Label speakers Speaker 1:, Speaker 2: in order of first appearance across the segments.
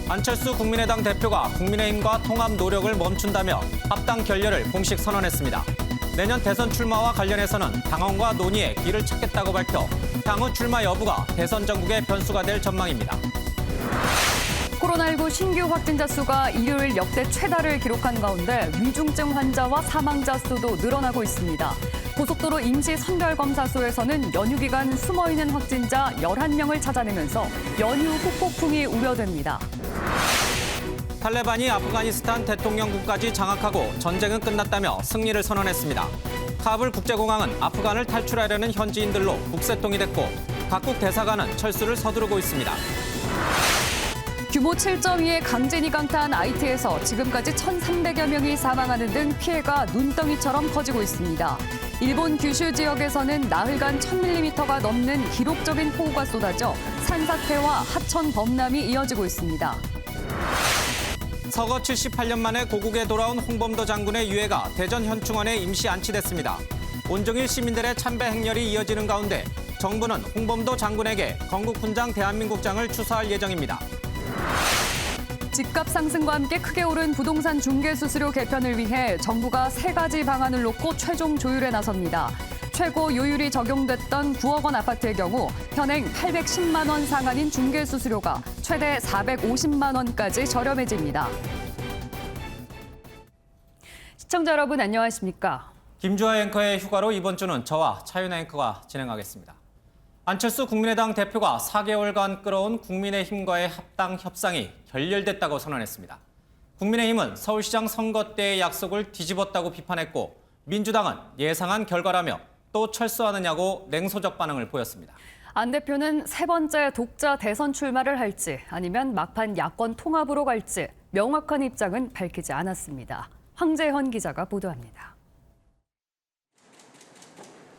Speaker 1: 안철수 국민의당 대표가 국민의힘과 통합 노력을 멈춘다며 합당 결렬을 공식 선언했습니다. 내년 대선 출마와 관련해서는 당원과 논의에 길을 찾겠다고 밝혀 향후 출마 여부가 대선 전국의 변수가 될 전망입니다.
Speaker 2: 코로나19 신규 확진자 수가 일요일 역대 최다를 기록한 가운데 위중증 환자와 사망자 수도 늘어나고 있습니다. 고속도로 임시 선별검사소에서는 연휴 기간 숨어있는 확진자 11명을 찾아내면서 연휴 후폭풍이 우려됩니다.
Speaker 1: 탈레반이 아프가니스탄 대통령국까지 장악하고 전쟁은 끝났다며 승리를 선언했습니다. 카불 국제공항은 아프간을 탈출하려는 현지인들로 북새통이 됐고 각국 대사관은 철수를 서두르고 있습니다.
Speaker 2: 규모 7.2의 강진이 강타한 아이티에서 지금까지 1,300여 명이 사망하는 등 피해가 눈덩이처럼 커지고 있습니다. 일본 규슈 지역에서는 나흘간 1,000mm가 넘는 기록적인 폭우가 쏟아져 산사태와 하천 범람이 이어지고 있습니다.
Speaker 1: 서거 78년 만에 고국에 돌아온 홍범도 장군의 유해가 대전 현충원에 임시 안치됐습니다. 온종일 시민들의 참배 행렬이 이어지는 가운데 정부는 홍범도 장군에게 건국훈장 대한민국장을 추서할 예정입니다.
Speaker 2: 집값 상승과 함께 크게 오른 부동산 중개수수료 개편을 위해 정부가 3가지 방안을 놓고 최종 조율에 나섭니다. 최고 요율이 적용됐던 9억 원 아파트의 경우 현행 810만 원 상한인 중개수수료가 최대 450만 원까지 저렴해집니다. 시청자 여러분 안녕하십니까?
Speaker 1: 김주하 앵커의 휴가로 이번 주는 저와 차윤아 앵커가 진행하겠습니다. 안철수 국민의당 대표가 4개월간 끌어온 국민의힘과의 합당 협상이 결렬됐다고 선언했습니다. 국민의힘은 서울시장 선거 때의 약속을 뒤집었다고 비판했고 민주당은 예상한 결과라며 또 철수하느냐고 냉소적 반응을 보였습니다.
Speaker 2: 안 대표는 3번째 독자 대선 출마를 할지 아니면 막판 야권 통합으로 갈지 명확한 입장은 밝히지 않았습니다. 황재현 기자가 보도합니다.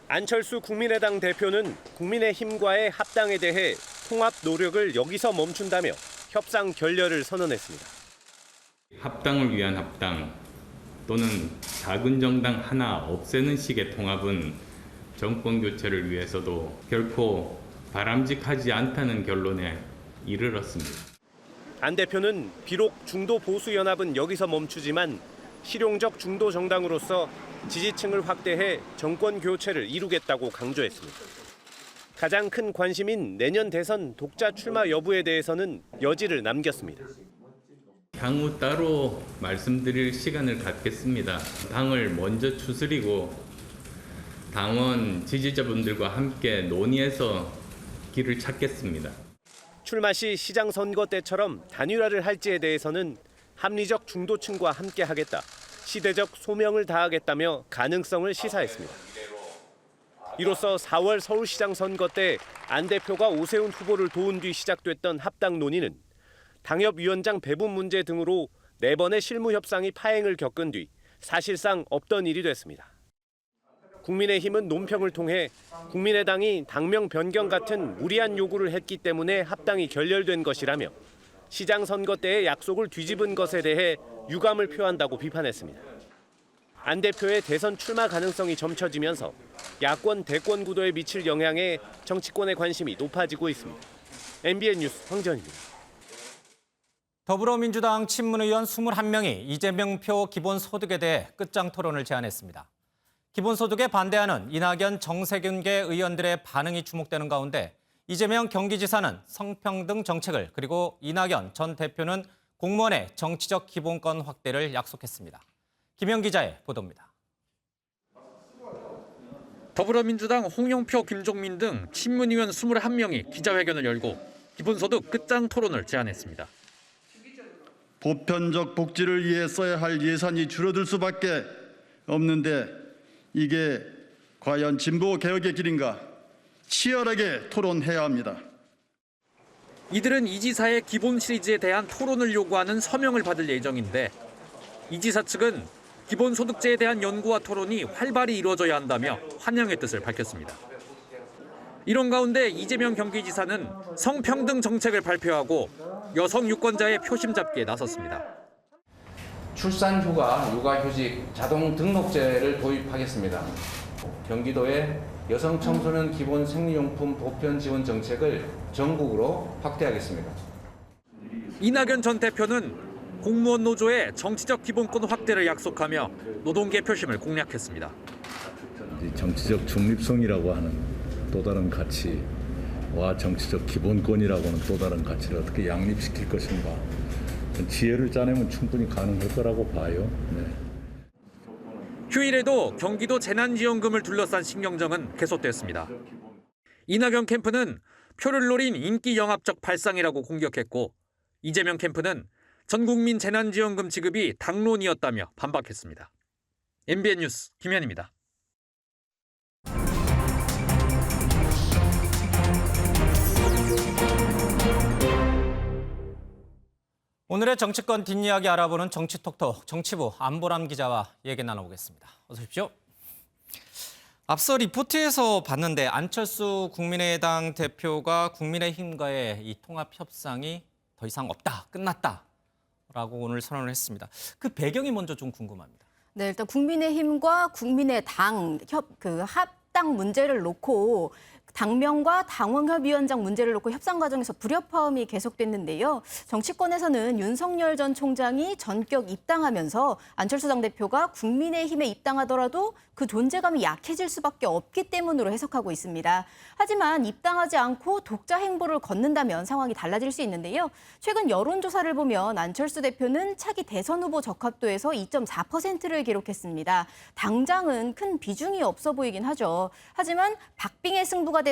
Speaker 3: 안철수 국민의당 대표는 국민의힘과의 합당에 대해 통합 노력을 여기서 멈춘다며 협상 결렬을 선언했습니다.
Speaker 4: 합당을 위한 합당 또는 작은 정당 하나 없애는 식의 통합은 정권 교체를 위해서도 결코 바람직하지 않다는 결론에 이르렀습니다.
Speaker 3: 안 대표는 비록 중도 보수 연합은 여기서 멈추지만 실용적 중도 정당으로서 지지층을 확대해 정권 교체를 이루겠다고 강조했습니다. 가장 큰 관심인 내년 대선 독자 출마 여부에 대해서는 여지를 남겼습니다.
Speaker 4: 향후 따로 말씀드릴 시간을 갖겠습니다. 당을 먼저 추스리고 당원 지지자분들과 함께 논의해서 길을 찾겠습니다.
Speaker 3: 출마 시 시장 선거 때처럼 단일화를 할지에 대해서는 합리적 중도층과 함께 하겠다. 시대적 소명을 다하겠다며 가능성을 시사했습니다. 이로써 4월 서울시장 선거 때 안 대표가 오세훈 후보를 도운 뒤 시작됐던 합당 논의는 당협위원장 배분 문제 등으로 4번의 실무 협상이 파행을 겪은 뒤 사실상 없던 일이 됐습니다. 국민의힘은 논평을 통해 국민의당이 당명 변경 같은 무리한 요구를 했기 때문에 합당이 결렬된 것이라며 시장 선거 때의 약속을 뒤집은 것에 대해 유감을 표한다고 비판했습니다. 안 대표의 대선 출마 가능성이 점쳐지면서 야권 대권 구도에 미칠 영향에 정치권의 관심이 높아지고 있습니다. MBN 뉴스 황재현입니다.
Speaker 1: 더불어민주당 친문의원 21명이 이재명표 기본소득에 대해 끝장 토론을 제안했습니다. 기본소득에 반대하는 이낙연, 정세균계 의원들의 반응이 주목되는 가운데 이재명 경기지사는 성평등 정책을 그리고 이낙연 전 대표는 공무원의 정치적 기본권 확대를 약속했습니다. 김영 기자의 보도입니다.
Speaker 5: 더불어민주당 홍영표, 김종민 등 친문의원 21명이 기자회견을 열고 기본소득 끝장 토론을 제안했습니다.
Speaker 6: 보편적 복지를 위해 써야 할 예산이 줄어들 수밖에 없는데 이게 과연 진보 개혁의 길인가? 치열하게 토론해야 합니다.
Speaker 5: 이들은 이 지사의 기본 시리즈에 대한 토론을 요구하는 서명을 받을 예정인데 이 지사 측은 기본소득제에 대한 연구와 토론이 활발히 이루어져야 한다며 환영의 뜻을 밝혔습니다. 이런 가운데 이재명 경기지사는 성평등 정책을 발표하고 여성 유권자의 표심 잡기에 나섰습니다.
Speaker 7: 출산휴가, 육아휴직, 자동 등록제를 도입하겠습니다. 경기도의 여성 청소년 기본 생리용품 보편 지원 정책을 전국으로 확대하겠습니다.
Speaker 5: 이낙연 전 대표는 공무원 노조의 정치적 기본권 확대를 약속하며 노동계 표심을 공략했습니다.
Speaker 8: 정치적 중립성이라고 하는 또 다른 가치와 정치적 기본권이라고 하는 또 다른 가치를 어떻게 양립시킬 것인가. 지혜를 짜내면 충분히 가능할 거라고 봐요. 네.
Speaker 5: 휴일에도 경기도 재난지원금을 둘러싼 신경전은 계속됐습니다. 이낙연 캠프는 표를 노린 인기 영합적 발상이라고 공격했고 이재명 캠프는 전국민 재난지원금 지급이 당론이었다며 반박했습니다. MBN 뉴스 김현입니다.
Speaker 1: 오늘의 정치권 뒷이야기 알아보는 정치톡톡 정치부 안보람 기자와 얘기 나눠보겠습니다. 어서 오십시오. 앞서 리포트에서 봤는데 안철수 국민의당 대표가 국민의힘과의 이 통합 협상이 더 이상 없다, 끝났다라고 오늘 선언을 했습니다. 그 배경이 먼저 좀 궁금합니다.
Speaker 9: 네, 일단 국민의힘과 국민의당 합당 문제를 놓고 당명과 당원협위원장 문제를 놓고 협상 과정에서 불협화음이 계속됐는데요. 정치권에서는 윤석열 전 총장이 전격 입당하면서 안철수 당대표가 국민의힘에 입당하더라도 그 존재감이 약해질 수밖에 없기 때문으로 해석하고 있습니다. 하지만 입당하지 않고 독자 행보를 걷는다면 상황이 달라질 수 있는데요. 최근 여론조사를 보면 안철수 대표는 차기 대선 후보 적합도에서 2.4%를 기록했습니다. 당장은 큰 비중이 없어 보이긴 하죠. 하지만 박빙의 승부가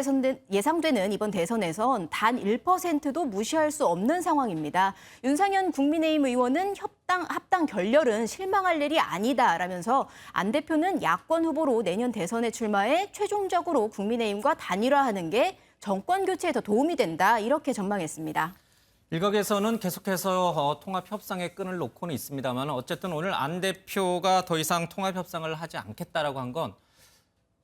Speaker 9: 예상되는 이번 대선에선 단 1%도 무시할 수 없는 상황입니다. 윤상현 국민의힘 의원은 합당 결렬은 실망할 일이 아니다라면서 안 대표는 야권 후보로 내년 대선에 출마해 최종적으로 국민의힘과 단일화하는 게 정권 교체에 더 도움이 된다 이렇게 전망했습니다.
Speaker 1: 일각에서는 계속해서 통합 협상의 끈을 놓고는 있습니다만 어쨌든 오늘 안 대표가 더 이상 통합 협상을 하지 않겠다라고 한 건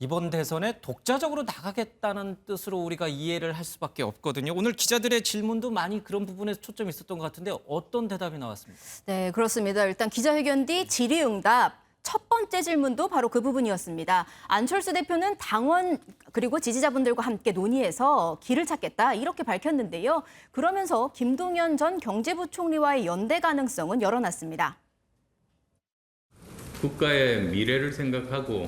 Speaker 1: 이번 대선에 독자적으로 나가겠다는 뜻으로 우리가 이해를 할 수밖에 없거든요. 오늘 기자들의 질문도 많이 그런 부분에 초점이 있었던 것 같은데 어떤 대답이 나왔습니까?
Speaker 9: 네, 그렇습니다. 일단 기자회견 뒤 질의응답. 첫 번째 질문도 바로 그 부분이었습니다. 안철수 대표는 당원 그리고 지지자분들과 함께 논의해서 길을 찾겠다 이렇게 밝혔는데요. 그러면서 김동연 전 경제부총리와의 연대 가능성은 열어놨습니다.
Speaker 4: 국가의 미래를 생각하고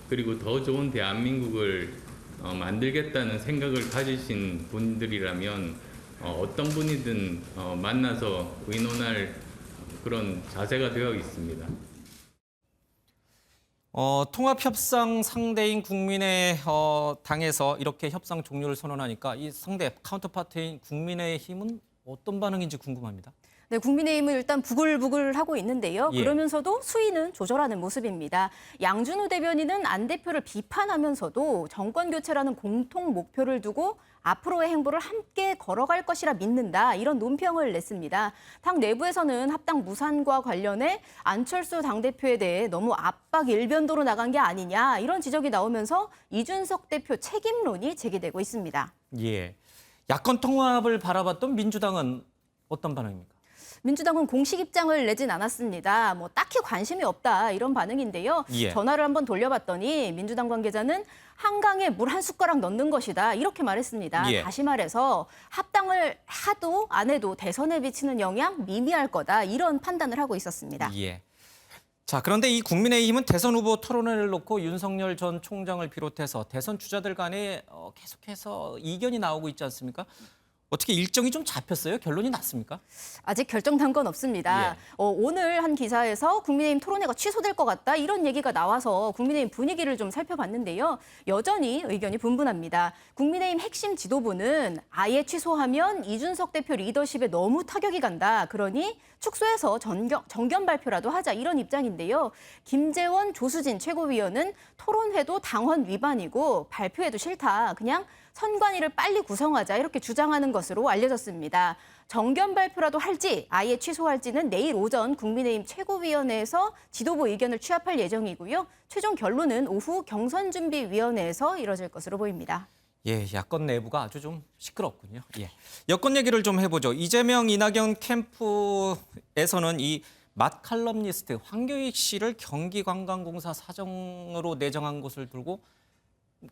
Speaker 4: 그리고 더 좋은 대한민국을 만들겠다는 생각을 가지신 분들이라면 어떤 분이든 만나서 의논할 그런 자세가 되어 있습니다.
Speaker 1: 통합 협상 상대인 국민의당에서 이렇게 협상 종료를 선언하니까 이 상대 카운터파트인 국민의힘은 어떤 반응인지 궁금합니다.
Speaker 9: 네, 국민의힘은 일단 부글부글하고 있는데요.
Speaker 1: 예.
Speaker 9: 그러면서도 수위는 조절하는 모습입니다. 양준우 대변인은 안 대표를 비판하면서도 정권 교체라는 공통 목표를 두고 앞으로의 행보를 함께 걸어갈 것이라 믿는다. 이런 논평을 냈습니다. 당 내부에서는 합당 무산과 관련해 안철수 당대표에 대해 너무 압박 일변도로 나간 게 아니냐. 이런 지적이 나오면서 이준석 대표 책임론이 제기되고 있습니다.
Speaker 1: 예, 야권 통합을 바라봤던 민주당은 어떤 반응입니까?
Speaker 9: 민주당은 공식 입장을 내진 않았습니다. 딱히 관심이 없다 이런 반응인데요.
Speaker 1: 예.
Speaker 9: 전화를 한번 돌려봤더니 민주당 관계자는 한강에 물 한 숟가락 넣는 것이다 이렇게 말했습니다.
Speaker 1: 예.
Speaker 9: 다시 말해서 합당을 하도 안 해도 대선에 미치는 영향 미미할 거다 이런 판단을 하고 있었습니다.
Speaker 1: 예. 자, 그런데 이 국민의힘은 대선 후보 토론회를 놓고 윤석열 전 총장을 비롯해서 대선 주자들 간에 계속해서 이견이 나오고 있지 않습니까? 어떻게 일정이 좀 잡혔어요? 결론이 났습니까?
Speaker 9: 아직 결정난 건 없습니다.
Speaker 1: 예.
Speaker 9: 오늘 한 기사에서 국민의힘 토론회가 취소될 것 같다 이런 얘기가 나와서 국민의힘 분위기를 좀 살펴봤는데요. 여전히 의견이 분분합니다. 국민의힘 핵심 지도부는 아예 취소하면 이준석 대표 리더십에 너무 타격이 간다. 그러니 축소해서 정견 발표라도 하자 이런 입장인데요. 김재원, 조수진 최고위원은 토론회도 당헌 위반이고 발표해도 싫다. 그냥 선관위를 빨리 구성하자 이렇게 주장하는 것으로 알려졌습니다. 정견 발표라도 할지 아예 취소할지는 내일 오전 국민의힘 최고위원회에서 지도부 의견을 취합할 예정이고요. 최종 결론은 오후 경선준비위원회에서 이뤄질 것으로 보입니다.
Speaker 1: 예, 야권 내부가 아주 좀 시끄럽군요. 예, 여권 얘기를 좀 해보죠. 이재명, 이낙연 캠프에서는 이 맛 칼럼니스트 황교익 씨를 경기관광공사 사장으로 내정한 것을 두고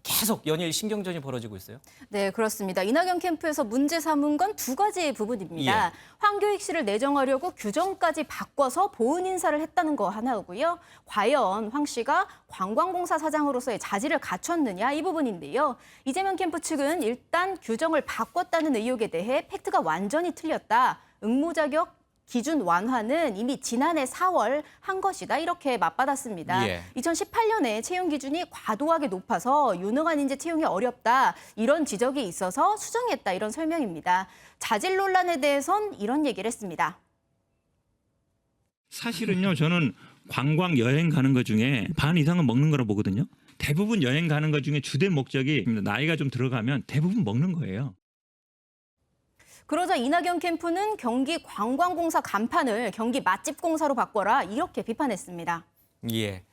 Speaker 1: 계속 연일 신경전이 벌어지고 있어요.
Speaker 9: 네, 그렇습니다. 이낙연 캠프에서 문제 삼은 건 두 가지 부분입니다.
Speaker 1: 예.
Speaker 9: 황교익 씨를 내정하려고 규정까지 바꿔서 보훈 인사를 했다는 거 하나고요. 과연 황 씨가 관광공사 사장으로서의 자질을 갖췄느냐 이 부분인데요. 이재명 캠프 측은 일단 규정을 바꿨다는 의혹에 대해 팩트가 완전히 틀렸다. 응모자격 기준 완화는 이미 지난해 4월 한 것이다. 이렇게 맞받았습니다.
Speaker 1: 예.
Speaker 9: 2018년에 채용 기준이 과도하게 높아서 유능한 인재 채용이 어렵다. 이런 지적이 있어서 수정했다. 이런 설명입니다. 자질 논란에 대해선 이런 얘기를 했습니다.
Speaker 10: 사실은요, 저는 관광 여행 가는 것 중에 반 이상은 먹는 거라 보거든요. 대부분 여행 가는 것 중에 주된 목적이 나이가 좀 들어가면 대부분 먹는 거예요.
Speaker 9: 그러자 이낙연 캠프는 경기 관광공사 간판을 경기 맛집공사로 바꿔라 이렇게 비판했습니다.
Speaker 1: 예.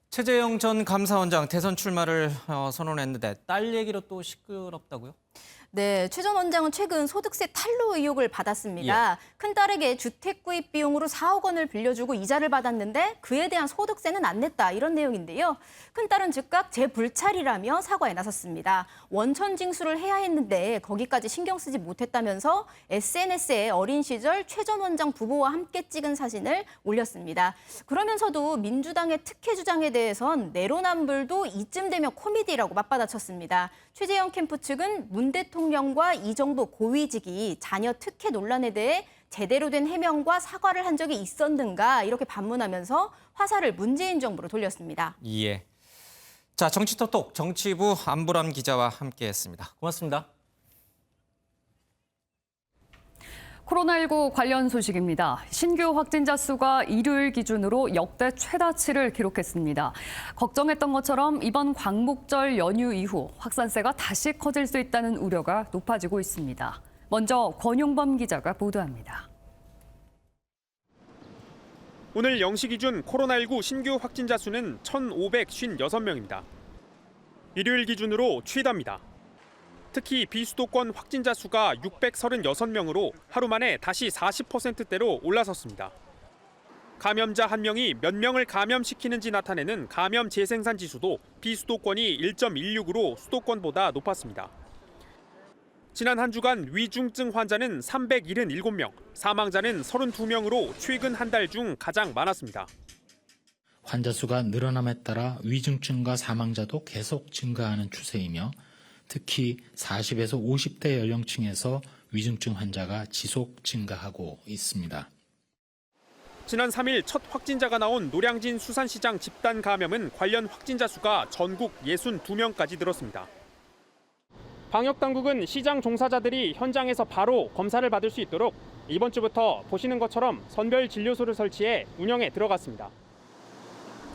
Speaker 1: 최재형 전 감사원장 대선 출마를 선언했는데 딸 얘기로 또 시끄럽다고요?
Speaker 9: 네, 최 전 원장은 최근 소득세 탄로 의혹을 받았습니다. 큰딸에게 주택 구입 비용으로 4억 원을 빌려주고 이자를 받았는데 그에 대한 소득세는 안 냈다 이런 내용인데요. 큰딸은 즉각 재불찰이라며 사과에 나섰습니다. 원천 징수를 해야 했는데 거기까지 신경 쓰지 못했다면서 SNS에 어린 시절 최 전 원장 부부와 함께 찍은 사진을 올렸습니다. 그러면서도 민주당의 특혜 주장에 대해선 내로남불도 이쯤 되면 코미디라고 맞받아쳤습니다. 최재형 캠프 측은 문 대통령과 이 정도 고위직이 자녀 특혜 논란에 대해 제대로 된 해명과 사과를 한 적이 있었는가 이렇게 반문하면서 화살을 문재인 정부로 돌렸습니다.
Speaker 1: 예. 자, 정치톡톡 정치부 안보람 기자와 함께했습니다. 고맙습니다.
Speaker 2: 코로나19 관련 소식입니다. 신규 확진자 수가 일요일 기준으로 역대 최다치를 기록했습니다. 걱정했던 것처럼 이번 광복절 연휴 이후 확산세가 다시 커질 수 있다는 우려가 높아지고 있습니다. 먼저 권용범 기자가 보도합니다.
Speaker 11: 오늘 0시 기준 코로나19 신규 확진자 수는 1,556명입니다. 일요일 기준으로 최다입니다. 특히 비수도권 확진자 수가 636명으로 하루 만에 다시 40%대로 올라섰습니다. 감염자 한 명이 몇 명을 감염시키는지 나타내는 감염 재생산 지수도 비수도권이 1.16으로 수도권보다 높았습니다. 지난 한 주간 위중증 환자는 377명, 사망자는 32명으로 최근 한 달 중 가장 많았습니다.
Speaker 12: 환자 수가 늘어남에 따라 위중증과 사망자도 계속 증가하는 추세이며 특히 40에서 50대 연령층에서 위중증 환자가 지속 증가하고 있습니다.
Speaker 11: 지난 3일 첫 확진자가 나온 노량진 수산시장 집단 감염은 관련 확진자 수가 전국 62명까지 늘었습니다. 방역당국은 시장 종사자들이 현장에서 바로 검사를 받을 수 있도록 이번 주부터 보시는 것처럼 선별 진료소를 설치해 운영에 들어갔습니다.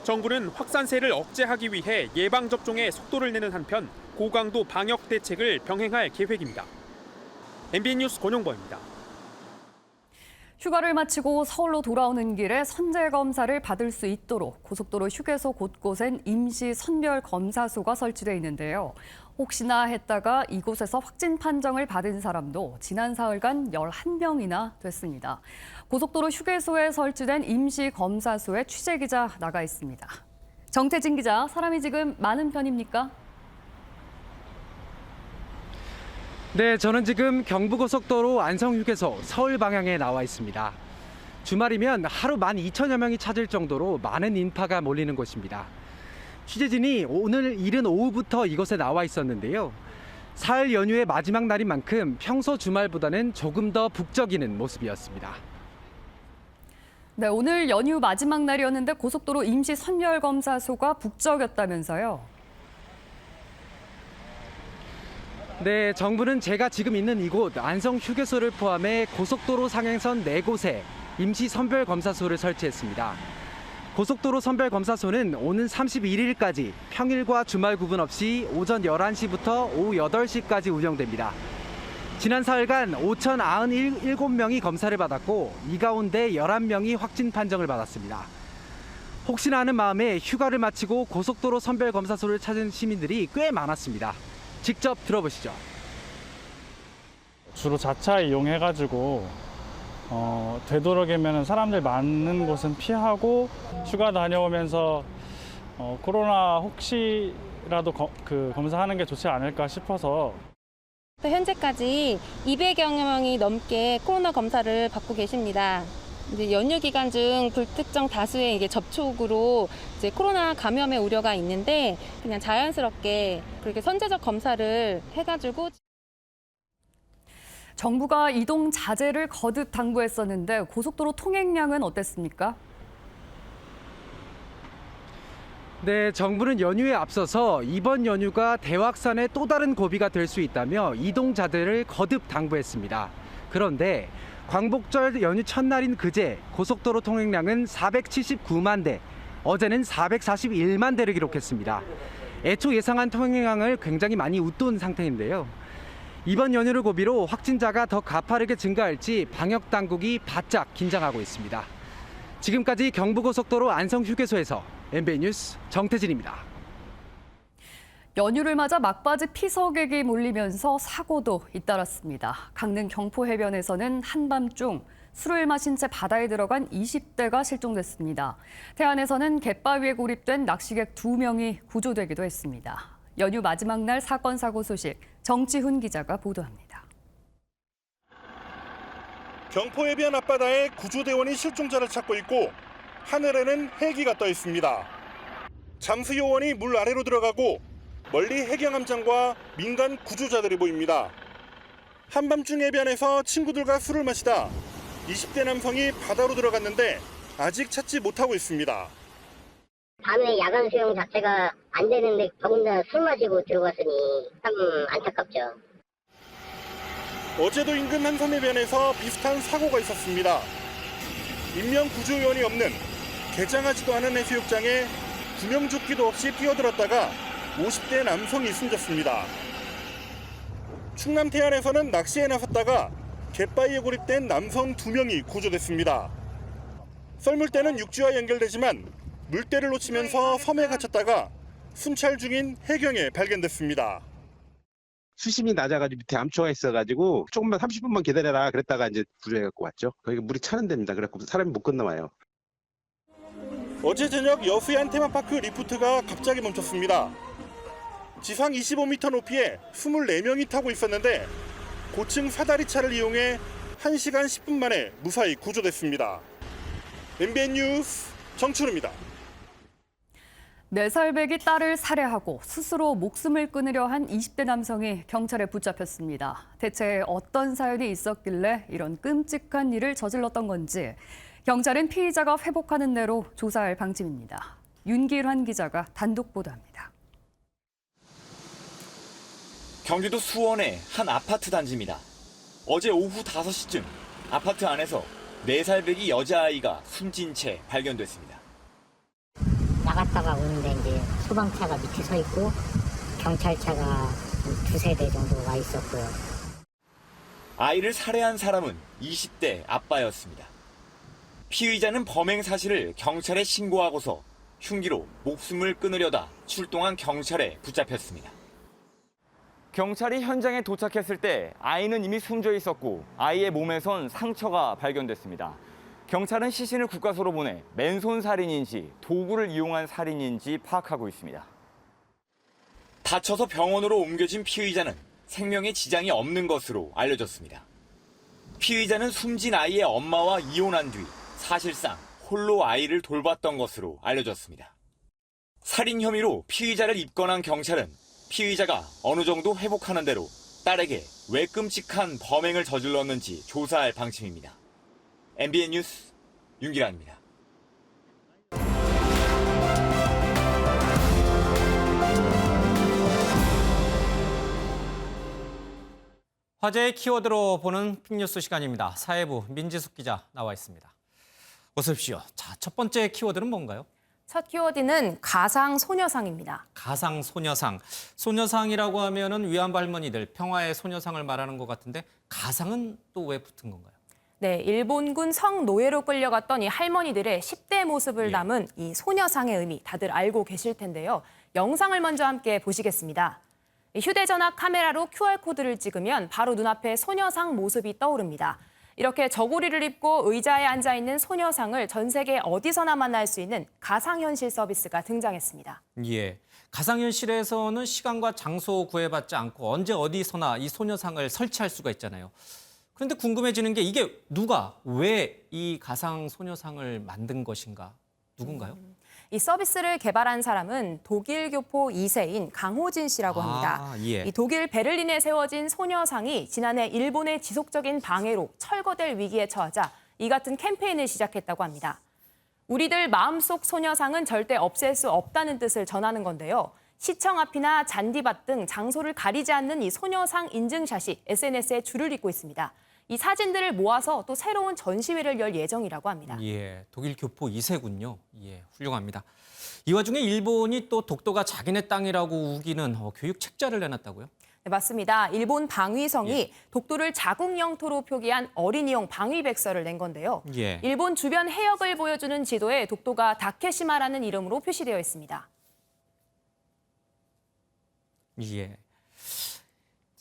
Speaker 11: 정부는 확산세를 억제하기 위해 예방접종에 속도를 내는 한편 고강도 방역 대책을 병행할 계획입니다. MBN 뉴스 권용범입니다.
Speaker 2: 휴가를 마치고 서울로 돌아오는 길에 선제검사를 받을 수 있도록 고속도로 휴게소 곳곳엔 임시 선별검사소가 설치돼 있는데요. 혹시나 했다가 이곳에서 확진 판정을 받은 사람도 지난 사흘간 11명이나 됐습니다. 고속도로 휴게소에 설치된 임시 검사소에 취재기자 나가 있습니다. 정태진 기자, 사람이 지금 많은 편입니까?
Speaker 13: 네, 저는 지금 경부고속도로 안성휴게소 서울 방향에 나와 있습니다. 주말이면 하루 12,000여 명이 찾을 정도로 많은 인파가 몰리는 곳입니다. 취재진이 오늘 이른 오후부터 이곳에 나와 있었는데요. 사흘 연휴의 마지막 날인 만큼 평소 주말보다는 조금 더 북적이는 모습이었습니다.
Speaker 2: 네, 오늘 연휴 마지막 날이었는데 고속도로 임시 선별검사소가 북적였다면서요.
Speaker 13: 네, 정부는 제가 지금 있는 이곳 안성휴게소를 포함해 고속도로 상행선 4곳에 임시 선별검사소를 설치했습니다. 고속도로 선별검사소는 오는 31일까지 평일과 주말 구분 없이 오전 11시부터 오후 8시까지 운영됩니다. 지난 사흘간 5,097명이 검사를 받았고 이 가운데 11명이 확진 판정을 받았습니다. 혹시나 하는 마음에 휴가를 마치고 고속도로 선별검사소를 찾은 시민들이 꽤 많았습니다. 직접 들어보시죠.
Speaker 14: 주로 자차 이용해가지고 되도록이면 사람들 많은 곳은 피하고 휴가 다녀오면서 코로나 혹시 일주일이라도 검사하는 게 좋지 않을까 싶어서.
Speaker 15: 현재까지 200여 명이 넘게 코로나 검사를 받고 계십니다. 이제 연휴 기간 중 불특정 다수의 이게 접촉으로 이제 코로나 감염의 우려가 있는데 그냥 자연스럽게 그렇게 선제적 검사를 해가지고.
Speaker 2: 정부가 이동 자제를 거듭 당부했었는데 고속도로 통행량은 어땠습니까?
Speaker 13: 네, 정부는 연휴에 앞서서 이번 연휴가 대확산의 또 다른 고비가 될 수 있다며 이동 자제를 거듭 당부했습니다. 그런데 광복절 연휴 첫날인 그제 고속도로 통행량은 479만 대, 어제는 441만 대를 기록했습니다. 애초 예상한 통행량을 굉장히 많이 웃돈 상태인데요. 이번 연휴를 고비로 확진자가 더 가파르게 증가할지 방역 당국이 바짝 긴장하고 있습니다. 지금까지 경부고속도로 안성휴게소에서 MBN 뉴스 정태진입니다.
Speaker 2: 연휴를 맞아 막바지 피서객이 몰리면서 사고도 잇따랐습니다. 강릉 경포 해변에서는 한밤중 술을 마신 채 바다에 들어간 20대가 실종됐습니다. 태안에서는 갯바위에 고립된 낚시객 2명이 구조되기도 했습니다. 연휴 마지막 날 사건 사고 소식 정치훈 기자가 보도합니다.
Speaker 16: 경포 해변 앞바다에 구조대원이 실종자를 찾고 있고 하늘에는 헬기가 떠 있습니다. 잠수 요원이 물 아래로 들어가고 멀리 해경함장과 민간 구조자들이 보입니다. 한밤중 해변에서 친구들과 술을 마시다 20대 남성이 바다로 들어갔는데 아직 찾지 못하고 있습니다.
Speaker 17: 밤에 야간 수영 자체가 안 되는데 더군다나 술 마시고 들어갔으니 참 안타깝죠.
Speaker 16: 어제도 인근 한산해변에서 비슷한 사고가 있었습니다. 인명 구조요원이 없는 개장하지도 않은 해수욕장에 구명조끼도 없이 뛰어들었다가 50대 남성이 숨졌습니다. 충남 태안에서는 낚시에 나섰다가 갯바위에 고립된 남성 2명이 구조됐습니다. 썰물대는 육지와 연결되지만 물대를 놓치면서 섬에 갇혔다가 순찰 중인 해경에 발견됐습니다.
Speaker 18: 수심이 낮아가지고 밑에 암초가 있어가지고 조금만 30분만 기다려라 그랬다가 이제 구조해갖고 왔죠. 거기가 물이 차는 데입니다. 그래갖고 사람이 못 건너와요.
Speaker 16: 어제 저녁 여수의 테마파크 리프트가 갑자기 멈췄습니다. 지상 25m 높이에 24명이 타고 있었는데 고층 사다리차를 이용해 1시간 10분 만에 무사히 구조됐습니다. MBN 뉴스 정춘우입니다.
Speaker 2: 4살배기 딸을 살해하고 스스로 목숨을 끊으려 한 20대 남성이 경찰에 붙잡혔습니다. 대체 어떤 사연이 있었길래 이런 끔찍한 일을 저질렀던 건지 경찰은 피의자가 회복하는 대로 조사할 방침입니다. 윤길환 기자가 단독 보도합니다.
Speaker 19: 경기도 수원의 한 아파트 단지입니다. 어제 오후 5시쯤 아파트 안에서 4살배기 여자아이가 숨진 채 발견됐습니다.
Speaker 17: 나갔다가 오는데 이제 소방차가 밑에 서 있고 경찰차가 2-3대 정도 와 있었고요.
Speaker 19: 아이를 살해한 사람은 20대 아빠였습니다. 피의자는 범행 사실을 경찰에 신고하고서 흉기로 목숨을 끊으려다 출동한 경찰에 붙잡혔습니다.
Speaker 20: 경찰이 현장에 도착했을 때 아이는 이미 숨져 있었고 아이의 몸에선 상처가 발견됐습니다. 경찰은 시신을 국과소로 보내 맨손 살인인지 도구를 이용한 살인인지 파악하고 있습니다.
Speaker 19: 다쳐서 병원으로 옮겨진 피의자는 생명에 지장이 없는 것으로 알려졌습니다. 피의자는 숨진 아이의 엄마와 이혼한 뒤 사실상 홀로 아이를 돌봤던 것으로 알려졌습니다. 살인 혐의로 피의자를 입건한 경찰은 피의자가 어느 정도 회복하는 대로 딸에게 왜 끔찍한 범행을 저질렀는지 조사할 방침입니다. MBN 뉴스 윤기란입니다.
Speaker 1: 화제의 키워드로 보는 픽뉴스 시간입니다. 사회부 민지숙 기자 나와 있습니다. 어서 오십시오. 자, 첫 번째 키워드는 뭔가요?
Speaker 21: 첫 키워드는 가상 소녀상입니다.
Speaker 1: 가상 소녀상. 소녀상이라고 하면은 위안부 할머니들 평화의 소녀상을 말하는 것 같은데 가상은 또 왜 붙은 건가요?
Speaker 21: 네, 일본군 성노예로 끌려갔던 이 할머니들의 10대 모습을 담은 이 소녀상의 의미 다들 알고 계실 텐데요. 영상을 먼저 함께 보시겠습니다. 휴대전화 카메라로 QR코드를 찍으면 바로 눈앞에 소녀상 모습이 떠오릅니다. 이렇게 저고리를 입고 의자에 앉아 있는 소녀상을 전 세계 어디서나 만날 수 있는 가상현실 서비스가 등장했습니다.
Speaker 1: 예. 가상현실에서는 시간과 장소 구애받지 않고 언제 어디서나 이 소녀상을 설치할 수가 있잖아요. 그런데 궁금해지는 게 이게 누가, 왜 이 가상 소녀상을 만든 것인가? 누군가요?
Speaker 21: 이 서비스를 개발한 사람은 독일 교포 2세인 강호진 씨라고 합니다.
Speaker 1: 예.
Speaker 21: 이 독일 베를린에 세워진 소녀상이 지난해 일본의 지속적인 방해로 철거될 위기에 처하자 이 같은 캠페인을 시작했다고 합니다. 우리들 마음속 소녀상은 절대 없앨 수 없다는 뜻을 전하는 건데요. 시청 앞이나 잔디밭 등 장소를 가리지 않는 이 소녀상 인증샷이 SNS에 줄을 잇고 있습니다. 이 사진들을 모아서 또 새로운 전시회를 열 예정이라고 합니다.
Speaker 1: 예, 독일 교포 2세군요. 예, 훌륭합니다. 이 와중에 일본이 또 독도가 자기네 땅이라고 우기는 교육 책자를 내놨다고요?
Speaker 21: 네, 맞습니다. 일본 방위성이 독도를 자국 영토로 표기한 어린이용 방위백서를 낸 건데요.
Speaker 1: 예.
Speaker 21: 일본 주변 해역을 보여주는 지도에 독도가 다케시마라는 이름으로 표시되어 있습니다.
Speaker 1: 예.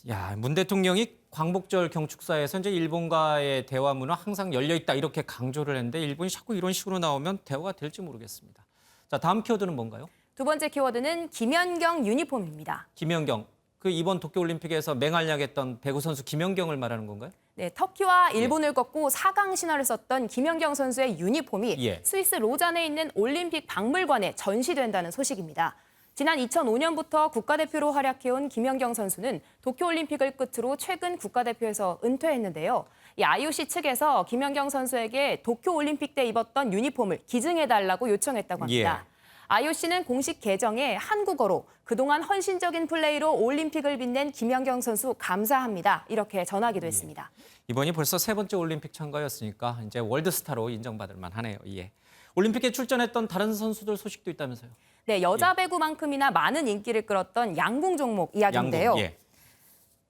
Speaker 1: 야, 문 대통령이 광복절 경축사에서 이제 일본과의 대화문은 항상 열려 있다 이렇게 강조를 했는데 일본이 자꾸 이런 식으로 나오면 대화가 될지 모르겠습니다. 자, 다음 키워드는 뭔가요?
Speaker 21: 두 번째 키워드는 김연경 유니폼입니다.
Speaker 1: 김연경. 그 이번 도쿄올림픽에서 맹활약했던 배구 선수 김연경을 말하는 건가요?
Speaker 21: 네, 터키와 일본을 꺾고 4강 신화를 썼던 김연경 선수의 유니폼이
Speaker 1: 예.
Speaker 21: 스위스 로잔에 있는 올림픽 박물관에 전시된다는 소식입니다. 지난 2005년부터 국가대표로 활약해온 김연경 선수는 도쿄올림픽을 끝으로 최근 국가대표에서 은퇴했는데요. 이 IOC 측에서 김연경 선수에게 도쿄올림픽 때 입었던 유니폼을 기증해달라고 요청했다고 합니다.
Speaker 1: 예.
Speaker 21: IOC는 공식 계정에 한국어로 그동안 헌신적인 플레이로 올림픽을 빛낸 김연경 선수 감사합니다. 이렇게 전하기도 했습니다.
Speaker 1: 이번이 벌써 세 번째 올림픽 참가였으니까 이제 월드스타로 인정받을 만하네요. 예. 올림픽에 출전했던 다른 선수들 소식도 있다면서요?
Speaker 21: 네, 여자 배구만큼이나 많은 인기를 끌었던 양궁 종목 이야기인데요.
Speaker 1: 양궁, 예.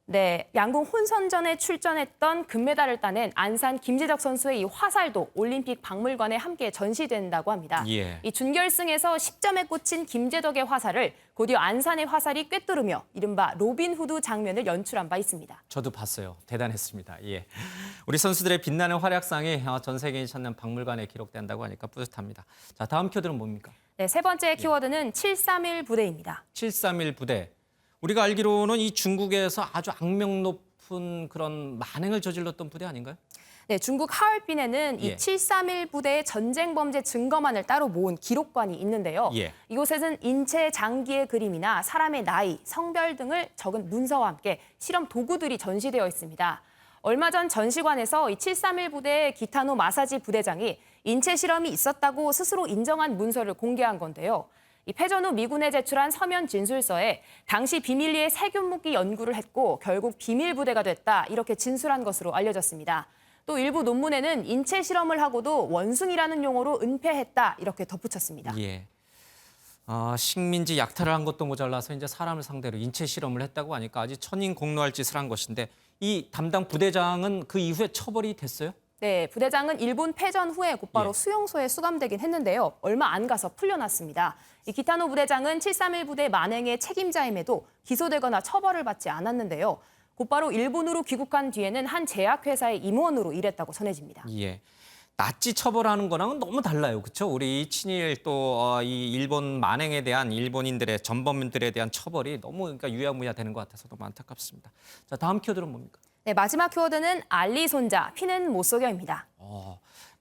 Speaker 21: 네, 양궁 혼선전에 출전했던 금메달을 따낸 안산 김지적 선수의 이 화살도 올림픽 박물관에 함께 전시된다고 합니다.
Speaker 1: 예.
Speaker 21: 이 준결승에서 10점에 꽂힌 김재덕의 화살을 곧이어 안산의 화살이 꿰뚫으며 이른바 로빈후드 장면을 연출한 바 있습니다.
Speaker 1: 저도 봤어요. 대단했습니다. 예. 우리 선수들의 빛나는 활약상이 전 세계인이 찾는 박물관에 기록된다고 하니까 뿌듯합니다. 자, 다음 키워드는 뭡니까?
Speaker 21: 네, 세 번째 키워드는 731 부대입니다.
Speaker 1: 731 부대. 우리가 알기로는 이 중국에서 아주 악명 높은 그런 만행을 저질렀던 부대 아닌가요?
Speaker 21: 네, 중국 하얼빈에는 이 731 부대의 전쟁 범죄 증거만을 따로 모은 기록관이 있는데요.
Speaker 1: 예.
Speaker 21: 이곳에는 인체 장기의 그림이나 사람의 나이, 성별 등을 적은 문서와 함께 실험 도구들이 전시되어 있습니다. 얼마 전 전시관에서 이 731 부대의 기타노 마사지 부대장이 인체 실험이 있었다고 스스로 인정한 문서를 공개한 건데요. 이 패전 후 미군에 제출한 서면 진술서에 당시 비밀리에 세균 무기 연구를 했고 결국 비밀 부대가 됐다 이렇게 진술한 것으로 알려졌습니다. 또 일부 논문에는 인체 실험을 하고도 원숭이라는 용어로 은폐했다 이렇게 덧붙였습니다.
Speaker 1: 예. 식민지 약탈을 한 것도 모자라서 이제 사람을 상대로 인체 실험을 했다고 하니까 아주 천인공노할 짓을 한 것인데 이 담당 부대장은 그 이후에 처벌이 됐어요?
Speaker 21: 네, 부대장은 일본 패전 후에 곧바로 수용소에 수감되긴 했는데요. 얼마 안 가서 풀려났습니다. 이 기타노 부대장은 731 부대 만행의 책임자임에도 기소되거나 처벌을 받지 않았는데요. 곧바로 일본으로 귀국한 뒤에는 한 제약회사의 임원으로 일했다고 전해집니다.
Speaker 1: 예. 나치 처벌하는 거랑은 너무 달라요. 그렇죠? 우리 친일 또 이 일본 만행에 대한 일본인들의 전범들에 대한 처벌이 너무 그러니까 유야무야 되는 것 같아서 너무 안타깝습니다. 자, 다음 키워드는 뭡니까?
Speaker 21: 네, 마지막 키워드는 알리 손자, 피는 못 속여입니다.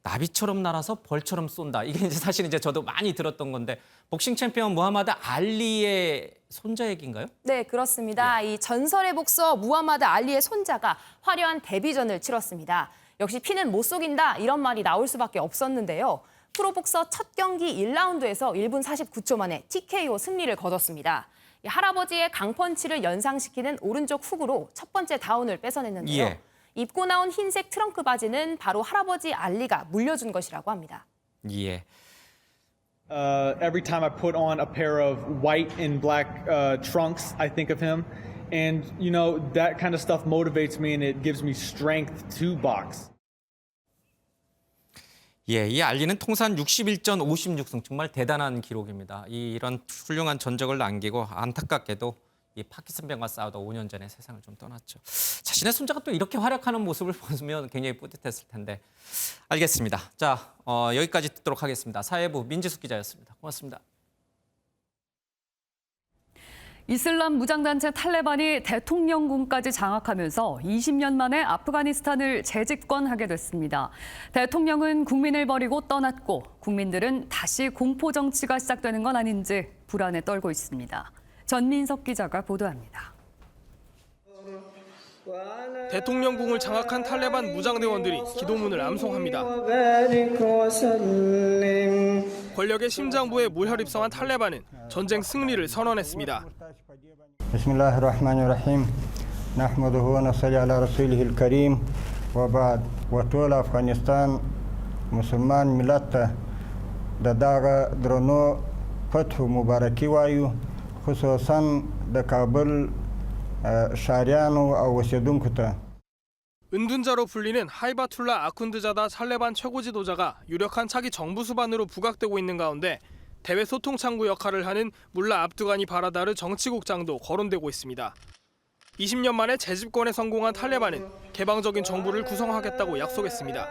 Speaker 1: 나비처럼 날아서 벌처럼 쏜다. 이게 이제 사실 이제 저도 많이 들었던 건데 복싱 챔피언 무하마드 알리의 손자 얘기인가요?
Speaker 21: 네, 그렇습니다. 이 전설의 복서 무하마드 알리의 손자가 화려한 데뷔전을 치렀습니다. 역시 피는 못 속인다 이런 말이 나올 수밖에 없었는데요. 프로복서 첫 경기 1라운드에서 1분 49초 만에 TKO 승리를 거뒀습니다. 이 할아버지의 강펀치를 연상시키는 오른쪽 훅으로 첫 번째 다운을 뺏어냈는데요.
Speaker 1: 예.
Speaker 21: 입고 나온 흰색 트렁크 바지는 바로 할아버지 알리가 물려준 것이라고 합니다.
Speaker 1: 예.
Speaker 3: Every time I put on a pair of white and black trunks, I think of him. And, you know, that kind of stuff motivates me and it gives me strength to box.
Speaker 1: 예, 이 알리는 통산 61전 56승 정말 대단한 기록입니다. 이런 훌륭한 전적을 남기고 안타깝게도 이 파킨슨병과 싸우다 5년 전에 세상을 좀 떠났죠. 자신의 손자가 또 이렇게 활약하는 모습을 보면 굉장히 뿌듯했을 텐데. 알겠습니다. 자, 여기까지 듣도록 하겠습니다. 사회부 민지숙 기자였습니다. 고맙습니다.
Speaker 2: 이슬람 무장단체 탈레반이 대통령궁까지 장악하면서 20년 만에 아프가니스탄을 재집권하게 됐습니다. 대통령은 국민을 버리고 떠났고 국민들은 다시 공포 정치가 시작되는 건 아닌지 불안에 떨고 있습니다. 전민석 기자가 보도합니다.
Speaker 6: 대통령궁을 장악한 탈레반 무장대원들이 기도문을 암송합니다. 권력의 심장부에 몰혈입성한 탈레반은 전쟁 승리를 선언했습니다.
Speaker 22: 비스밀라히르라흐마니르라힘. 나흐마두후 와 너살리 알라 라술리힐 카림. 와 바드 와 톨 아프가니스탄 무슬만 밀라타 다다가 드로노 파투 무바라키 와유 خصوصاً در کابل شهریان و اوسیدونکو
Speaker 6: 은둔자로 불리는 하이바툴라 아쿤드자다 탈레반 최고 지도자가 유력한 차기 정부 수반으로 부각되고 있는 가운데 대외 소통 창구 역할을 하는 물라 압두가니 바라다르 정치국장도 거론되고 있습니다. 20년 만에 재집권에 성공한 탈레반은 개방적인 정부를 구성하겠다고 약속했습니다.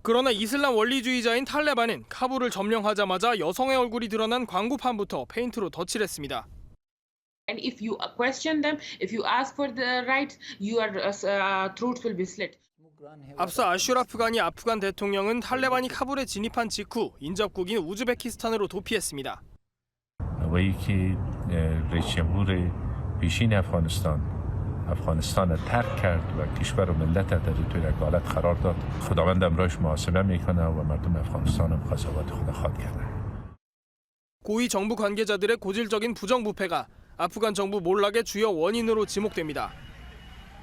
Speaker 6: 그러나 이슬람 원리주의자인 탈레반은 카불을 점령하자마자 여성의 얼굴이 드러난 광고판부터 페인트로 덧칠했습니다.
Speaker 23: And if you question them, if you ask for the right, your throats will be slit.
Speaker 6: 앞서 아슈라프 가니 아프간 대통령은 탈레반이 카불에 진입한 직후 인접국인 우즈베키스탄으로 도피했습니다.
Speaker 24: افغانستان ترک کرد و کشور و ملت در توی یک حالت قرار داد. خداوند امرش محاسبه میکنه و مردم افغانستان هم قضاوت خود خواهد کرد.
Speaker 6: 고위 정부 관계자들의 고질적인 부정부패가 아프간 정부 몰락의 주요 원인으로 지목됩니다.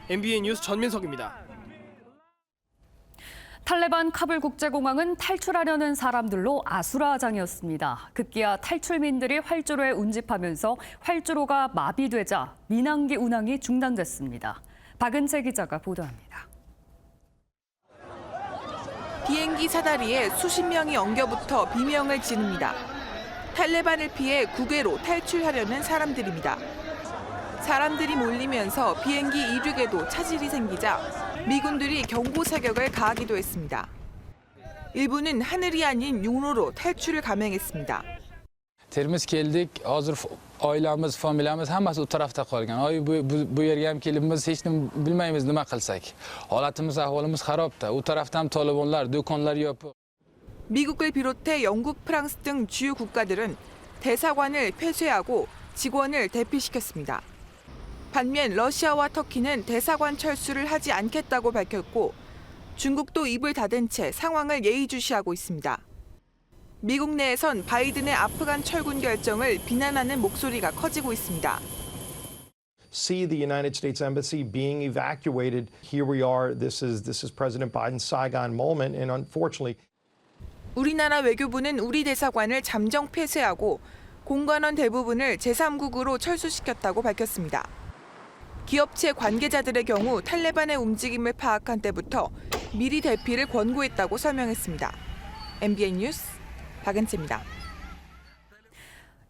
Speaker 6: MBN 뉴스 전민석입니다.
Speaker 2: 탈레반 카불 국제공항은 탈출하려는 사람들로 아수라장이었습니다. 급기야 탈출민들이 활주로에 운집하면서 활주로가 마비되자 민항기 운항이 중단됐습니다. 박은채 기자가 보도합니다.
Speaker 25: 비행기 사다리에 수십 명이 엉겨붙어 비명을 지릅니다. 탈레반을 피해 국외로 탈출하려는 사람들입니다. 사람들이 몰리면서 비행기 이륙에도 차질이 생기자 미군들이 경고 사격을 가하기도 했습니다. 일부는 하늘이 아닌 육로로 탈출을 감행했습니다.
Speaker 26: Termiz keldik, hozir oilamiz, familiyamiz hammasi u tarafda qolgan. Bu yerga ham kelib biz hech nima bilmaymiz nima qilsak. Holatimiz, ahvolimiz xarobda. U tarafda ham tolibonlar, do'konlar yopiq.
Speaker 25: 미국을 비롯해 영국, 프랑스 등 주요 국가들은 대사관을 폐쇄하고 직원을 대피시켰습니다. 반면 러시아와 터키는 대사관 철수를 하지 않겠다고 밝혔고 중국도 입을 닫은 채 상황을 예의주시하고 있습니다. 미국 내에선 바이든의 아프간 철군 결정을 비난하는 목소리가 커지고 있습니다.
Speaker 27: See the United States Embassy being evacuated. Here we are. This is President Biden's Saigon moment, and unfortunately.
Speaker 25: 우리나라 외교부는 우리 대사관을 잠정 폐쇄하고 공관원 대부분을 제3국으로 철수시켰다고 밝혔습니다. 기업체 관계자들의 경우 탈레반의 움직임을 파악한 때부터 미리 대피를 권고했다고 설명했습니다. MBN 뉴스 박은채입니다.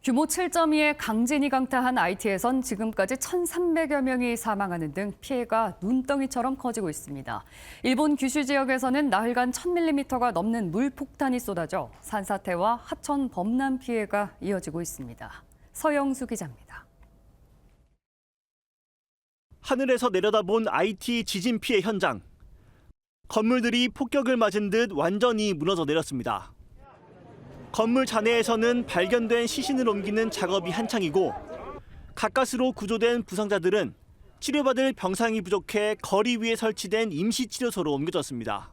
Speaker 2: 규모 7.2의 강진이 강타한 IT에선 지금까지 1,300여 명이 사망하는 등 피해가 눈덩이처럼 커지고 있습니다. 일본 규슈 지역에서는 나흘간 1,000mm가 넘는 물폭탄이 쏟아져 산사태와 하천 범람 피해가 이어지고 있습니다. 서영수 기자입니다.
Speaker 28: 하늘에서 내려다본 IT 지진 피해 현장. 건물들이 폭격을 맞은 듯 완전히 무너져 내렸습니다. 건물 잔해에서는 발견된 시신을 옮기는 작업이 한창이고 가까스로 구조된 부상자들은 치료받을 병상이 부족해 거리 위에 설치된 임시치료소로 옮겨졌습니다.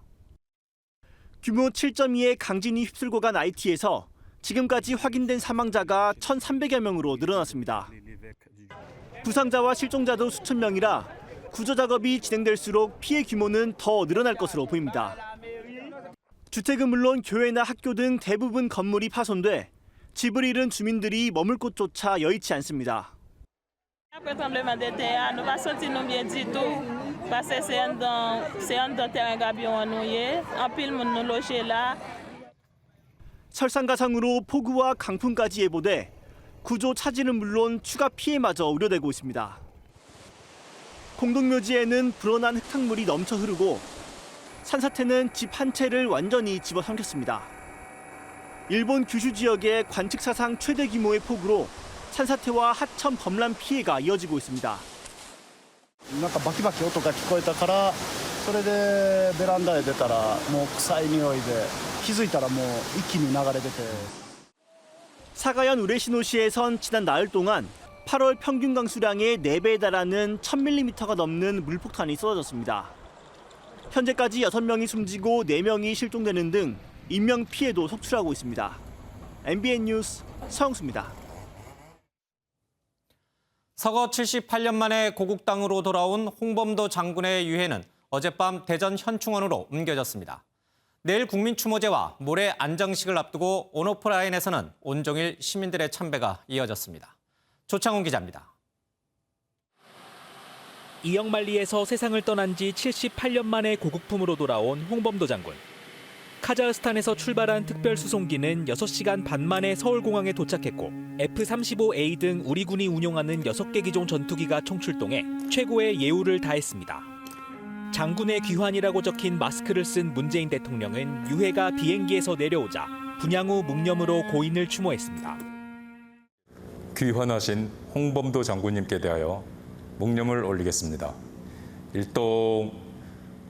Speaker 28: 규모 7.2의 강진이 휩쓸고 간 IT에서 지금까지 확인된 사망자가 1,300여 명으로 늘어났습니다. 부상자와 실종자도 수천 명이라 구조 작업이 진행될수록 피해 규모는 더 늘어날 것으로 보입니다. 주택은 물론 교회나 학교 등 대부분 건물이 파손돼 집을 잃은 주민들이 머물 곳조차 여의치 않습니다. 설상가상으로 폭우와 강풍까지 예보돼 구조 차질은 물론 추가 피해마저 우려되고 있습니다. 공동묘지에는 불어난 흙탕물이 넘쳐 흐르고 산사태는 집 한 채를 완전히 집어삼켰습니다. 일본 규슈 지역의 관측 사상 최대 규모의 폭우로 산사태와 하천 범람 피해가 이어지고 있습니다.
Speaker 4: なんかバキバキ音が聞こえたから、それでベランダへ出たらもう臭い匂いで、気づいたらもう一気に流れ出て。
Speaker 28: 사가현 우레시노시에선 지난 나흘 동안 8월 평균 강수량의 4배에 달하는 1000mm가 넘는 물폭탄이 쏟아졌습니다. 현재까지 6명이 숨지고 4명이 실종되는 등 인명 피해도 속출하고 있습니다. MBN 뉴스 서영수입니다.
Speaker 1: 서거 78년 만에 고국당으로 돌아온 홍범도 장군의 유해는 어젯밤 대전 현충원으로 옮겨졌습니다. 내일 국민추모제와 모레 안정식을 앞두고 온오프라인에서는 온종일 시민들의 참배가 이어졌습니다. 조창훈 기자입니다.
Speaker 5: 이영만리에서 세상을 떠난 지 78년 만에 고국품으로 돌아온 홍범도 장군. 카자흐스탄에서 출발한 특별수송기는 6시간 반 만에 서울공항에 도착했고 F-35A 등 우리 군이 운용하는 6개 기종 전투기가 총출동해 최고의 예우를 다했습니다. 장군의 귀환이라고 적힌 마스크를 쓴 문재인 대통령은 유해가 비행기에서 내려오자 분향 후 묵념으로 고인을 추모했습니다.
Speaker 7: 귀환하신 홍범도 장군님께 대하여 묵념을 올리겠습니다. 일동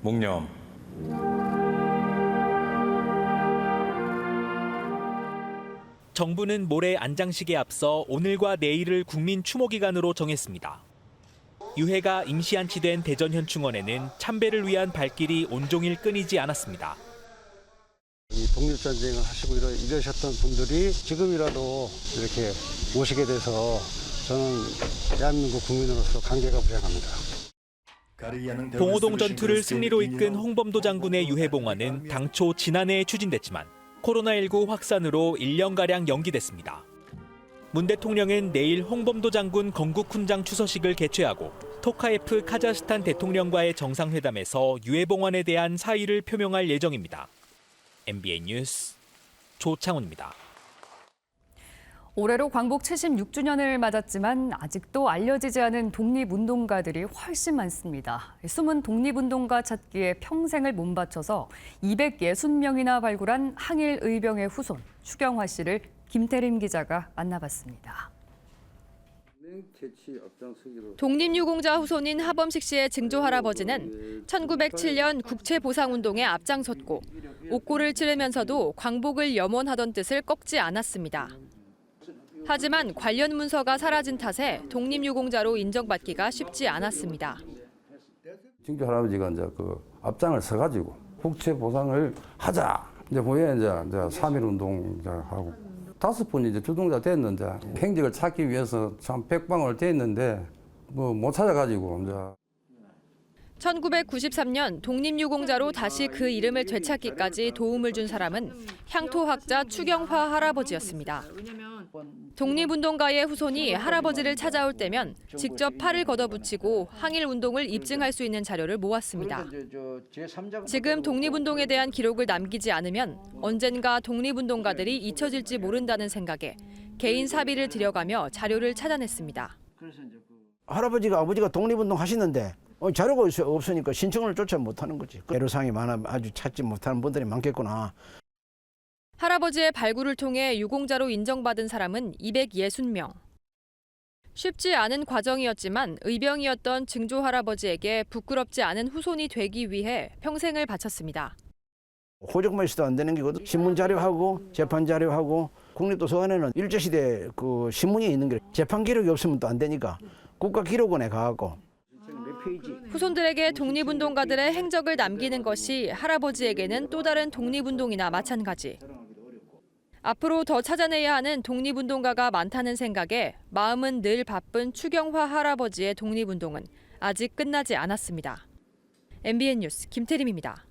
Speaker 7: 묵념.
Speaker 5: 정부는 모레 안장식에 앞서 오늘과 내일을 국민 추모 기간으로 정했습니다. 유해가 임시안치된 대전 현충원에는 참배를 위한 발길이 온종일 끊이지 않았습니다.
Speaker 22: 이 독립전쟁을 하시고 이러셨던 분들이 지금이라도 이렇게 오시게 돼서 저는 대한민국 국민으로서 감개가 무량합니다.
Speaker 5: 봉오동 전투를 승리로 이끈 홍범도 장군의 유해 봉화는 당초 지난해에 추진됐지만 코로나19 확산으로 1년가량 연기됐습니다. 문 대통령은 내일 홍범도 장군 건국훈장 추서식을 개최하고 토카예프 카자흐스탄 대통령과의 정상회담에서 유해 봉환에 대한 사의를 표명할 예정입니다. MBN 뉴스 조창훈입니다.
Speaker 2: 올해로 광복 76주년을 맞았지만 아직도 알려지지 않은 독립운동가들이 훨씬 많습니다. 숨은 독립운동가 찾기에 평생을 몸바쳐서 260명이나 발굴한 항일 의병의 후손 추경화 씨를 김태림 기자가 만나봤습니다.
Speaker 8: 독립유공자 후손인 하범식 씨의 증조 할아버지는 1907년 국채보상운동에 앞장섰고 옥고를 치르면서도 광복을 염원하던 뜻을 꺾지 않았습니다. 하지만 관련 문서가 사라진 탓에 독립유공자로 인정받기가 쉽지 않았습니다.
Speaker 9: 증조 할아버지가 이제 그 앞장을 서가지고 국채 보상을 하자. 이제 후에 이제 3.1운동 하고 5번 이제 주동자 됐는데 행적을 찾기 위해서 참 백방을 떼었는데 뭐 못 찾아가지고 이제.
Speaker 8: 1993년 독립유공자로 다시 그 이름을 되찾기까지 도움을 준 사람은 향토학자 추경화 할아버지였습니다. 독립운동가의 후손이 할아버지를 찾아올 때면 직접 팔을 걷어붙이고 항일운동을 입증할 수 있는 자료를 모았습니다. 지금 독립운동에 대한 기록을 남기지 않으면 언젠가 독립운동가들이 잊혀질지 모른다는 생각에 개인 사비를 들여가며 자료를 찾아냈습니다.
Speaker 10: 할아버지가 아버지가 독립운동 하시는데 자료가 없으니까 신청을 쫓아 못하는 거지. 애로사항이 많아 아주 찾지 못하는 분들이 많겠구나.
Speaker 8: 할아버지의 발굴을 통해 유공자로 인정받은 사람은 260명. 쉽지 않은 과정이었지만 의병이었던 증조 할아버지에게 부끄럽지 않은 후손이 되기 위해 평생을 바쳤습니다.
Speaker 10: 호적만 있어도 안 되는 게거든. 신문 자료하고 재판 자료하고 국립도서관에는 일제시대 그 신문이 있는 게 재판 기록이 없으면 또 안 되니까 국가기록원에 가고.
Speaker 8: 후손들에게 독립운동가들의 행적을 남기는 것이 할아버지에게는 또 다른 독립운동이나 마찬가지. 앞으로 더 찾아내야 하는 독립운동가가 많다는 생각에 마음은 늘 바쁜 추경화 할아버지의 독립운동은 아직 끝나지 않았습니다. MBN 뉴스 김태림입니다.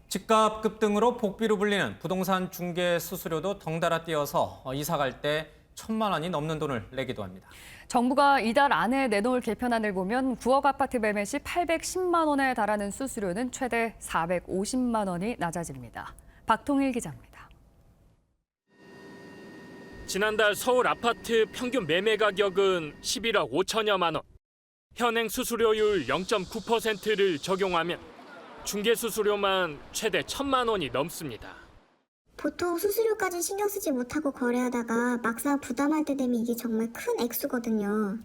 Speaker 1: 집값 급등으로 복비로 불리는 부동산 중개 수수료도 덩달아 뛰어서 이사 갈 때 1,000만 원이 넘는 돈을 내기도 합니다.
Speaker 2: 정부가 이달 안에 내놓을 개편안을 보면 9억 아파트 매매 시 810만 원에 달하는 수수료는 최대 450만 원이 낮아집니다. 박통일 기자입니다.
Speaker 11: 지난달 서울 아파트 평균 매매 가격은 11억 5천여만 원. 현행 수수료율 0.9%를 적용하면 중개 수수료만 최대 1,000만 원이 넘습니다.
Speaker 12: 보통 수수료까지 신경 쓰지 못하고 거래하다가 막상 부담할 때 되면 이게 정말 큰 액수거든요.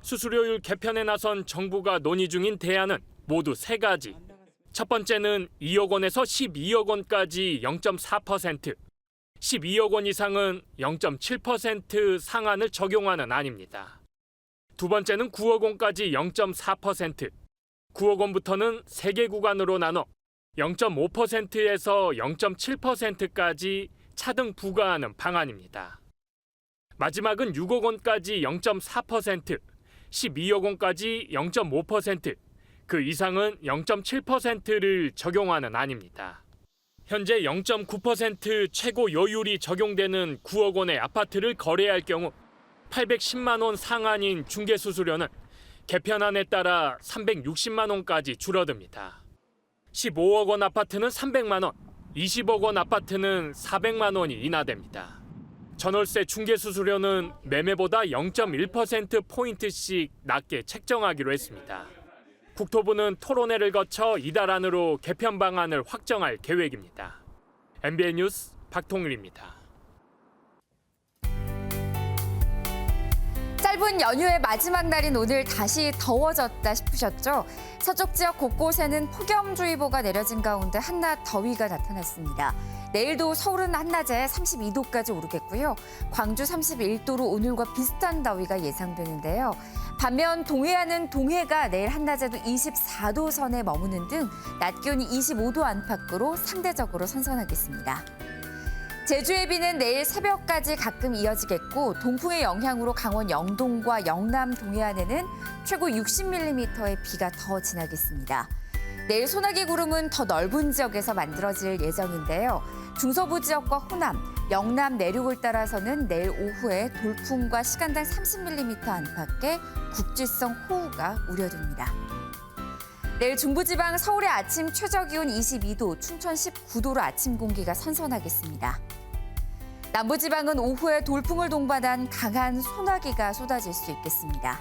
Speaker 11: 수수료율 개편에 나선 정부가 논의 중인 대안은 모두 3가지. 첫 번째는 2억 원에서 12억 원까지 0.4%, 12억 원 이상은 0.7% 상한을 적용하는 안입니다. 두 번째는 9억 원까지 0.4%, 9억 원부터는 3개 구간으로 나눠 0.5%에서 0.7%까지 차등 부과하는 방안입니다. 마지막은 6억 원까지 0.4%, 12억 원까지 0.5%, 그 이상은 0.7%를 적용하는 안입니다. 현재 0.9% 최고 여율이 적용되는 9억 원의 아파트를 거래할 경우 810만 원 상한인 중개수수료는 개편안에 따라 360만 원까지 줄어듭니다. 15억 원 아파트는 300만 원, 20억 원 아파트는 400만 원이 인하됩니다. 전월세 중개수수료는 매매보다 0.1%포인트씩 낮게 책정하기로 했습니다. 국토부는 토론회를 거쳐 이달 안으로 개편 방안을 확정할 계획입니다. MBN 뉴스 박통일입니다.
Speaker 13: 짧은 연휴의 마지막 날인 오늘 다시 더워졌다 싶으셨죠? 서쪽 지역 곳곳에는 폭염주의보가 내려진 가운데 한낮 더위가 나타났습니다. 내일도 서울은 한낮에 32도까지 오르겠고요. 광주 31도로 오늘과 비슷한 더위가 예상되는데요. 반면 동해안은 동해가 내일 한낮에도 24도 선에 머무는 등 낮 기온이 25도 안팎으로 상대적으로 선선하겠습니다. 제주의 비는 내일 새벽까지 가끔 이어지겠고 동풍의 영향으로 강원 영동과 영남 동해안에는 최고 60mm의 비가 더 지나겠습니다. 내일 소나기 구름은 더 넓은 지역에서 만들어질 예정인데요. 중서부 지역과 호남, 영남 내륙을 따라서는 내일 오후에 돌풍과 시간당 30mm 안팎의 국지성 호우가 우려됩니다. 내일 중부지방 서울의 아침 최저기온 22도, 춘천 19도로 아침 공기가 선선하겠습니다. 남부지방은 오후에 돌풍을 동반한 강한 소나기가 쏟아질 수 있겠습니다.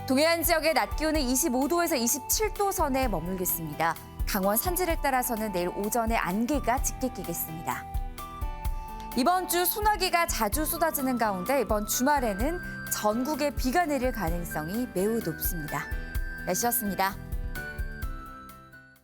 Speaker 13: 동해안 지역의 낮 기온은 25도에서 27도 선에 머물겠습니다. 강원 산지를 따라서는 내일 오전에 안개가 짙게 끼겠습니다. 이번 주 소나기가 자주 쏟아지는 가운데 이번 주말에는 전국에 비가 내릴 가능성이 매우 높습니다. 날씨였습니다.